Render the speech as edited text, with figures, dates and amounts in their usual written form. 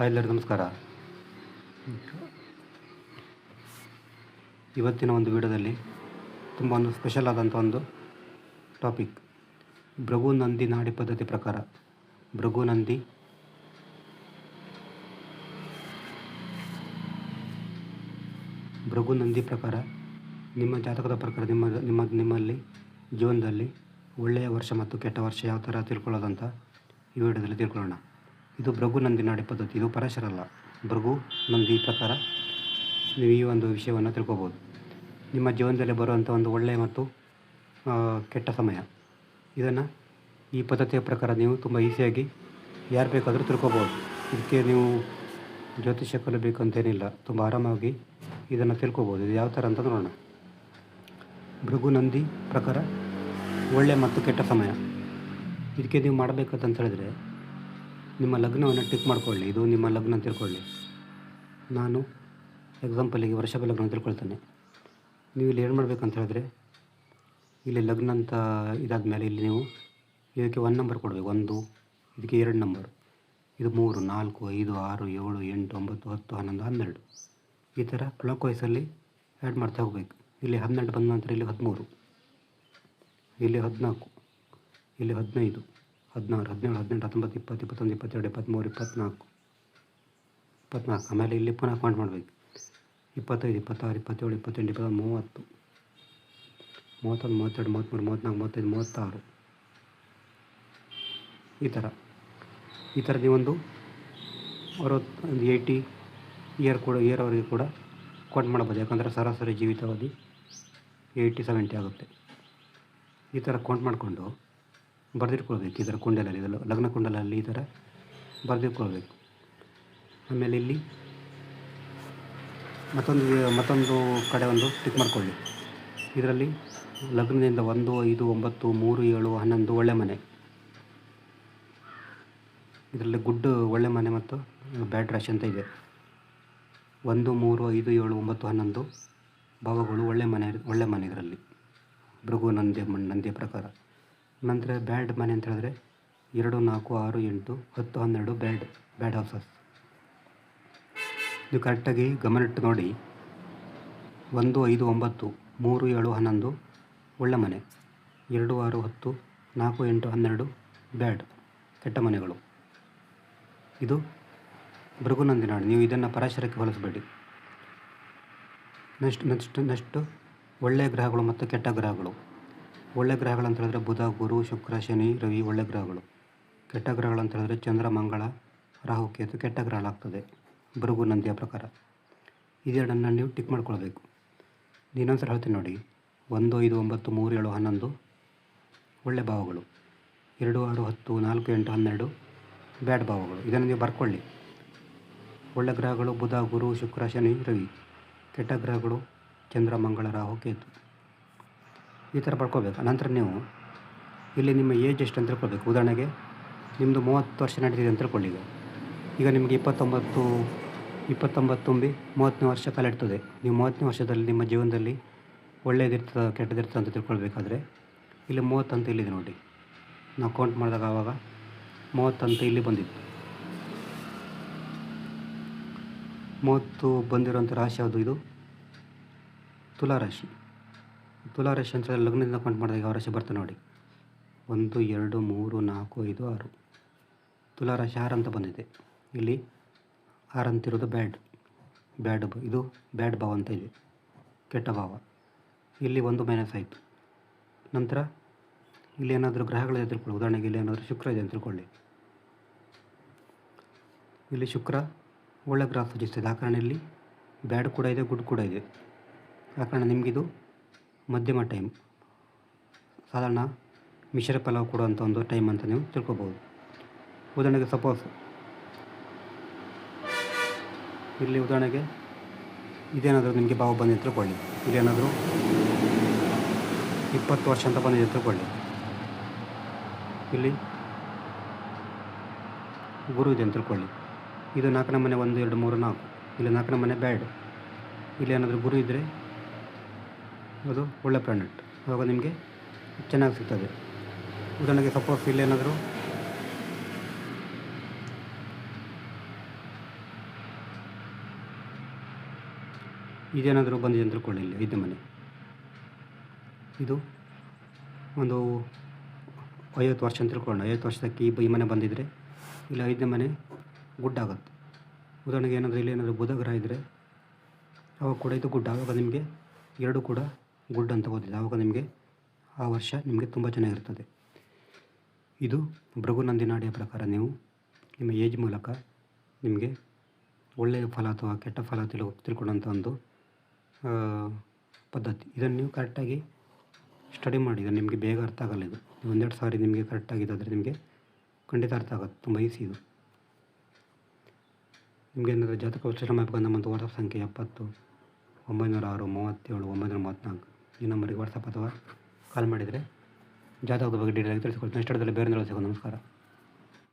Hi ಎಲ್ಲರಿಗೂ ನಮಸ್ಕಾರ. ಇವತ್ತಿನ ಒಂದು ವಿಡಿಯೋದಲ್ಲಿ ತುಂಬ ಒಂದು ಸ್ಪೆಷಲ್ ಆದಂಥ ಒಂದು ಟಾಪಿಕ್, ಭೃಗು ನಂದಿ ನಾಡಿ ಪದ್ಧತಿ ಪ್ರಕಾರ ಭೃಗು ನಂದಿ ಪ್ರಕಾರ ನಿಮ್ಮ ಜಾತಕದ ಪ್ರಕಾರ ನಿಮ್ಮಲ್ಲಿ ಜೀವನದಲ್ಲಿ ಒಳ್ಳೆಯ ವರ್ಷ ಮತ್ತು ಕೆಟ್ಟ ವರ್ಷ ಯಾವ ಥರ ತಿಳ್ಕೊಳ್ಳೋದಂತ ಈ ವಿಡಿಯೋದಲ್ಲಿ ತಿಳ್ಕೊಳ್ಳೋಣ. ಇದು ಭೃಗು ನಂದಿ ನಾಡಿ ಪದ್ಧತಿ, ಇದು ಪರಾಶರ ಅಲ್ಲ. ಭೃಗು ನಂದಿ ಪ್ರಕಾರ ನೀವು ಈ ಒಂದು ವಿಷಯವನ್ನು ತಿಳ್ಕೊಬೋದು. ನಿಮ್ಮ ಜೀವನದಲ್ಲಿ ಬರುವಂಥ ಒಂದು ಒಳ್ಳೆಯ ಮತ್ತು ಕೆಟ್ಟ ಸಮಯ, ಇದನ್ನು ಈ ಪದ್ಧತಿಯ ಪ್ರಕಾರ ನೀವು ತುಂಬ ಈಸಿಯಾಗಿ ಯಾರು ಬೇಕಾದರೂ ತಿಳ್ಕೊಬೋದು. ಇದಕ್ಕೆ ನೀವು ಜ್ಯೋತಿಷ್ಯ ಕಲಿಬೇಕು ಅಂತೇನಿಲ್ಲ, ತುಂಬ ಆರಾಮಾಗಿ ಇದನ್ನು ತಿಳ್ಕೊಬೋದು. ಇದು ಯಾವ ಥರ ಅಂತ ನೋಡೋಣ. ಭೃಗು ನಂದಿ ಪ್ರಕಾರ ಒಳ್ಳೆಯ ಮತ್ತು ಕೆಟ್ಟ ಸಮಯ, ಇದಕ್ಕೆ ನೀವು ಮಾಡಬೇಕಂತ ಹೇಳಿದ್ರೆ ನಿಮ್ಮ ಲಗ್ನವನ್ನು ಟಿಕ್ ಮಾಡ್ಕೊಳ್ಳಿ. ಇದು ನಿಮ್ಮ ಲಗ್ನ ಅಂತ ತಿಳ್ಕೊಳ್ಳಿ. ನಾನು ಎಕ್ಸಾಂಪಲಿಗೆ ವರ್ಷದ ಲಗ್ನ ತಿಳ್ಕೊಳ್ತೇನೆ. ನೀವು ಇಲ್ಲಿ ಏನು ಮಾಡಬೇಕಂತ ಹೇಳಿದ್ರೆ, ಇಲ್ಲಿ ಲಗ್ನ ಅಂತ ಇದಾದ ಮೇಲೆ ಇಲ್ಲಿ ನೀವು ಇದಕ್ಕೆ 1 ನಂಬರ್ ಕೊಡಬೇಕು. 1, ಇದಕ್ಕೆ 2 ನಂಬರ್, ಇದು 3, 4, 5, 6, 7, 8, 9, 10, 11, 12 ಈ ಥರ ಕ್ಲಾಕ್ ವೈಸಲ್ಲಿ ಆ್ಯಡ್ ಮಾಡ್ತಾ ಹೋಗಬೇಕು. ಇಲ್ಲಿ 12 ಬಂದ ನಂತರ ಇಲ್ಲಿ 13, ಇಲ್ಲಿ 14, ಇಲ್ಲಿ 15, 16, 17, 18, 19, 20, 21, 22, 23, 24. ಆಮೇಲೆ ಇಲ್ಲಿ ಪುನಃ ಕೌಂಟ್ ಮಾಡಬೇಕು. 25, 26, 27, 28, 29, 30, 31, 32, 33, 34, 35, 36 ಈ ಥರ ನೀವೊಂದು 80 ಇಯರ್ವರೆಗೆ ಕೂಡ ಕೌಂಟ್ ಮಾಡ್ಬೋದು. ಯಾಕಂದರೆ ಸರಾಸರಿ ಜೀವಿತಾವಧಿ 80-70 ಆಗುತ್ತೆ. ಈ ಥರ ಕೌಂಟ್ ಮಾಡಿಕೊಂಡು ಬರೆದಿಟ್ಕೊಳ್ಬೇಕು. ಈ ಥರ ಕುಂಡಲಲ್ಲಿ, ಇದೆಲ್ಲ ಲಗ್ನ ಕುಂಡಲಲ್ಲಿ ಈ ಥರ ಬರೆದಿಟ್ಕೊಳ್ಬೇಕು. ಆಮೇಲೆ ಇಲ್ಲಿ ಮತ್ತೊಂದು ಕಡೆ ಒಂದು ಟಿಕ್ ಮಾಡ್ಕೊಳ್ಳಿ. ಇದರಲ್ಲಿ ಲಗ್ನದಿಂದ 1, 5, 9, 3, 7, 11 ಒಳ್ಳೆ ಮನೆ, ಇದರಲ್ಲಿ ಗುಡ್ ಒಳ್ಳೆ ಮನೆ ಮತ್ತು ಬ್ಯಾಡ್ ರಾಶಿ ಅಂತ ಇದೆ. 1, 3, 5, 7, 9, 11 ಭಾವಗಳು ಒಳ್ಳೆ ಮನೆ ಇದರಲ್ಲಿ ಭೃಗು ನಂದಿಯ ಪ್ರಕಾರ. ನಂತರ ಬ್ಯಾಡ್ ಮನೆ ಅಂತ ಹೇಳಿದ್ರೆ 2, 4, 6, 8, 10, 12 ಬ್ಯಾಡ್ ಹೌಸಸ್. ನೀವು ಕರೆಕ್ಟಾಗಿ ಗಮನಿಟ್ಟು ನೋಡಿ. 1, 5, 9, 3, 7, 11 ಒಳ್ಳೆ ಮನೆ, 2, 6, 10, 4, 8, 12 ಬ್ಯಾಡ್ ಕೆಟ್ಟ ಮನೆಗಳು. ಇದು ಭೃಗು ನಂದಿ ನಾಡಿ. ನೀವು ಇದನ್ನು ಪರಾಶರಕ್ಕೆ ಹೋಲಿಸಬೇಡಿ. ನೆಕ್ಸ್ಟ್ ಒಳ್ಳೆಯ ಗ್ರಹಗಳು ಮತ್ತು ಕೆಟ್ಟ ಗ್ರಹಗಳು. ಒಳ್ಳೆ ಗ್ರಹಗಳು ಅಂತ ಹೇಳಿದ್ರೆ ಬುಧ, ಗುರು, ಶುಕ್ರ, ಶನಿ, ರವಿ ಒಳ್ಳೆ ಗ್ರಹಗಳು. ಕೆಟ್ಟ ಗ್ರಹಗಳು ಅಂತ ಹೇಳಿದ್ರೆ ಚಂದ್ರ, ಮಂಗಳ, ರಾಹು, ಕೇತು ಕೆಟ್ಟ ಗ್ರಹಗಳಾಗ್ತದೆ ಭೃಗು ನಂದಿಯ ಪ್ರಕಾರ. ಇದೆರಡನ್ನು ನೀವು ಟಿಕ್ ಮಾಡ್ಕೊಳ್ಬೇಕು. ಇನ್ನೊಂದು ಸಲ ಹೇಳ್ತೀನಿ ನೋಡಿ. 1, 5, 9, 3, 7, 11 ಒಳ್ಳೆ ಭಾವಗಳು, 2, 6, 10, 4, 8, 12 ಬ್ಯಾಡ್ ಭಾವಗಳು. ಇದನ್ನು ನೀವು ಬರ್ಕೊಳ್ಳಿ. ಒಳ್ಳೆ ಗ್ರಹಗಳು ಬುಧ, ಗುರು, ಶುಕ್ರ, ಶನಿ, ರವಿ. ಕೆಟ್ಟ ಗ್ರಹಗಳು ಚಂದ್ರ, ಮಂಗಳ, ರಾಹು, ಕೇತು. ಈ ಥರ ಬರ್ಕೋಬೇಕು. ನಂತರ ನೀವು ಇಲ್ಲಿ ನಿಮ್ಮ ಏಜ್ ಎಷ್ಟು ಅಂತ ತಿಳ್ಕೊಳ್ಬೇಕು. ಉದಾಹರಣೆಗೆ ನಿಮ್ಮದು 30 ವರ್ಷ ನಡೀತಿದೆ ಅಂತ ತಿಳ್ಕೊಳ್ಳಿ. ಈಗ ನಿಮಗೆ 29 ತುಂಬಿ 30ನೇ ವರ್ಷ ಕಾಲಿಡ್ತದೆ. ನೀವು 30ನೇ ವರ್ಷದಲ್ಲಿ ನಿಮ್ಮ ಜೀವನದಲ್ಲಿ ಒಳ್ಳೆಯದಿರ್ತದೆ ಕೆಟ್ಟದಿರ್ತದೆ ಅಂತ ತಿಳ್ಕೊಳ್ಬೇಕಾದ್ರೆ ಇಲ್ಲಿ 30 ಅಂತ ಇಲ್ಲಿದೆ ನೋಡಿ. ನಾವು ಕೌಂಟ್ ಮಾಡಿದಾಗ ಆವಾಗ 30 ಅಂತ ಇಲ್ಲಿ ಬಂದಿತ್ತು. 30 ಬಂದಿರೋಂಥ ರಾಶಿ ಯಾವುದು? ಇದು ತುಲಾರಾಶಿ. ತುಲಾರಾಶಿ ಅಂತ ಲಗ್ನದಿಂದ ಕೌಂಟ್ ಮಾಡಿದಾಗ ಯಾವ ರಾಶಿ ಬರ್ತದೆ ನೋಡಿ. 1, 2, 3, 4, 5, 6 ತುಲಾರಾಶಿ 6 ಅಂತ ಬಂದಿದೆ. ಇಲ್ಲಿ 6 ಅಂತಿರೋದು ಬ್ಯಾಡ್ ಇದು ಬ್ಯಾಡ್ ಭಾವ ಅಂತ ಇದೆ, ಕೆಟ್ಟ ಭಾವ. ಇಲ್ಲಿ 1 ಮೈನಸ್ ಆಯಿತು. ನಂತರ ಇಲ್ಲಿ ಏನಾದರೂ ಗ್ರಹಗಳಿದೆ ತಿಳ್ಕೊಳ್ಳಿ. ಉದಾಹರಣೆಗೆ ಇಲ್ಲಿ ಏನಾದರೂ ಶುಕ್ರ ಇದೆ ಅಂತ ತಿಳ್ಕೊಳ್ಳಿ. ಇಲ್ಲಿ ಶುಕ್ರ ಒಳ್ಳೆ ಗ್ರಹ ಸೂಚಿಸ್ತದೆ. ಆ ಕಾರಣ ಇಲ್ಲಿ ಬ್ಯಾಡ್ ಕೂಡ ಇದೆ, ಗುಡ್ ಕೂಡ ಇದೆ. ಆ ಕಾರಣ ನಿಮಗಿದು ಮಧ್ಯಮ ಟೈಮ್, ಸಾಧಾರಣ ಮಿಶ್ರ ಫಲ ಕೊಡುವಂಥ ಒಂದು ಟೈಮ್ ಅಂತ ನೀವು ತಿಳ್ಕೊಬೋದು. ಉದಾಹರಣೆಗೆ ಸಪೋಸ್ ಇಲ್ಲಿ ಉದಾಹರಣೆಗೆ ಇದೇನಾದರೂ ನಿಮಗೆ ಭಾವ ಬಂದಿದೆ ಅಂತ ತಿಳ್ಕೊಳ್ಳಿ. ಇಲ್ಲೇನಾದರೂ 20 ವರ್ಷ ಅಂತ ಬಂದಿದೆ ಅಂತ ತಿಳ್ಕೊಳ್ಳಿ. ಇಲ್ಲಿ ಗುರು ಇದೆ ಅಂತ ತಿಳ್ಕೊಳ್ಳಿ. ಇದು 4ನೇ ಮನೆ, 1, 2, 3, 4. ಇಲ್ಲಿ 4ನೇ ಮನೆ ಬ್ಯಾಡ್. ಇಲ್ಲಿ ಏನಾದರೂ ಗುರು ಇದ್ದರೆ ಅದು ಒಳ್ಳೆ ಪ್ಲಾನೆಟ್, ಆವಾಗ ನಿಮಗೆ ಚೆನ್ನಾಗಿ ಸಿಗ್ತದೆ. ಉದಾಹರಣೆಗೆ ಸಪೋಸ್ ಇಲ್ಲೇನಾದರೂ ಇದೇನಾದರೂ ಬಂದಿದೆ ಅಂತ ತಿಳ್ಕೊಳ್ಳಿ. ಇಲ್ಲಿ 5ನೇ ಮನೆ, ಇದು ಒಂದು 50 ವರ್ಷ ಅಂತ ತಿಳ್ಕೊಳ್ಳೋಣ. 50 ವರ್ಷಕ್ಕೆ ಈ ಮನೆ ಬಂದಿದ್ದರೆ ಇಲ್ಲಿ 5ನೇ ಮನೆ ಗುಡ್ ಆಗುತ್ತೆ. ಉದಾಹರಣೆಗೆ ಏನಾದರೂ ಇಲ್ಲಿ ಏನಾದರೂ ಬುಧ ಗ್ರಹ ಇದ್ದರೆ ಅವಾಗ ಕೂಡ ಇದು ಗುಡ್. ಆವಾಗ ನಿಮಗೆ 2 ಕೂಡ ಗುಡ್ ಅಂತ ಓದಿದೆ. ಆವಾಗ ನಿಮಗೆ ಆ ವರ್ಷ ನಿಮಗೆ ತುಂಬ ಚೆನ್ನಾಗಿರ್ತದೆ. ಇದು ಭೃಗುನಂದಿ ನಾಡಿಯ ಪ್ರಕಾರ ನೀವು ನಿಮ್ಮ ಏಜ್ ಮೂಲಕ ನಿಮಗೆ ಒಳ್ಳೆಯ ಫಲ ಅಥವಾ ಕೆಟ್ಟ ಫಲ ತಿಳ್ಕೊಳ್ಳೋಂಥ ಒಂದು ಪದ್ಧತಿ. ಇದನ್ನು ನೀವು ಕರೆಕ್ಟಾಗಿ ಸ್ಟಡಿ ಮಾಡಿ. ಇದು ನಿಮಗೆ ಬೇಗ ಅರ್ಥ ಆಗಲ್ಲ. ಇದು ಒಂದೆರಡು ಸಾರಿ ನಿಮಗೆ ಕರೆಕ್ಟಾಗಿದ್ದಾದರೆ ನಿಮಗೆ ಖಂಡಿತ ಅರ್ಥ ಆಗುತ್ತೆ. ತುಂಬ ಈಸಿ ಇದು. ನಿಮಗೆ ಏನಾದರೂ ಜಾತಕ ವಿಶ್ಲೇಷಣೆ ಮಾಡಬೇಕು ನಮ್ಮದು ವಾಟ್ಸಪ್ ಸಂಖ್ಯೆ 70 906 37 934 ಈ ನಂಬರಿಗೆ ವಾಟ್ಸಪ್ ಅಥವಾ ಕಾಲ್ ಮಾಡಿದರೆ ಜಾತಕದ ಬಗ್ಗೆ ಡೀಟೇಲ್ ಆಗಿ ತಿಳಿಸ್ಕೊಡ್ತೀನಿ. ನೆಕ್ಸ್ಟ್ ವಿಡಿಯೋದಲ್ಲಿ ಬೇರೆ ಸಿಗೋಣ. ನಮಸ್ಕಾರ.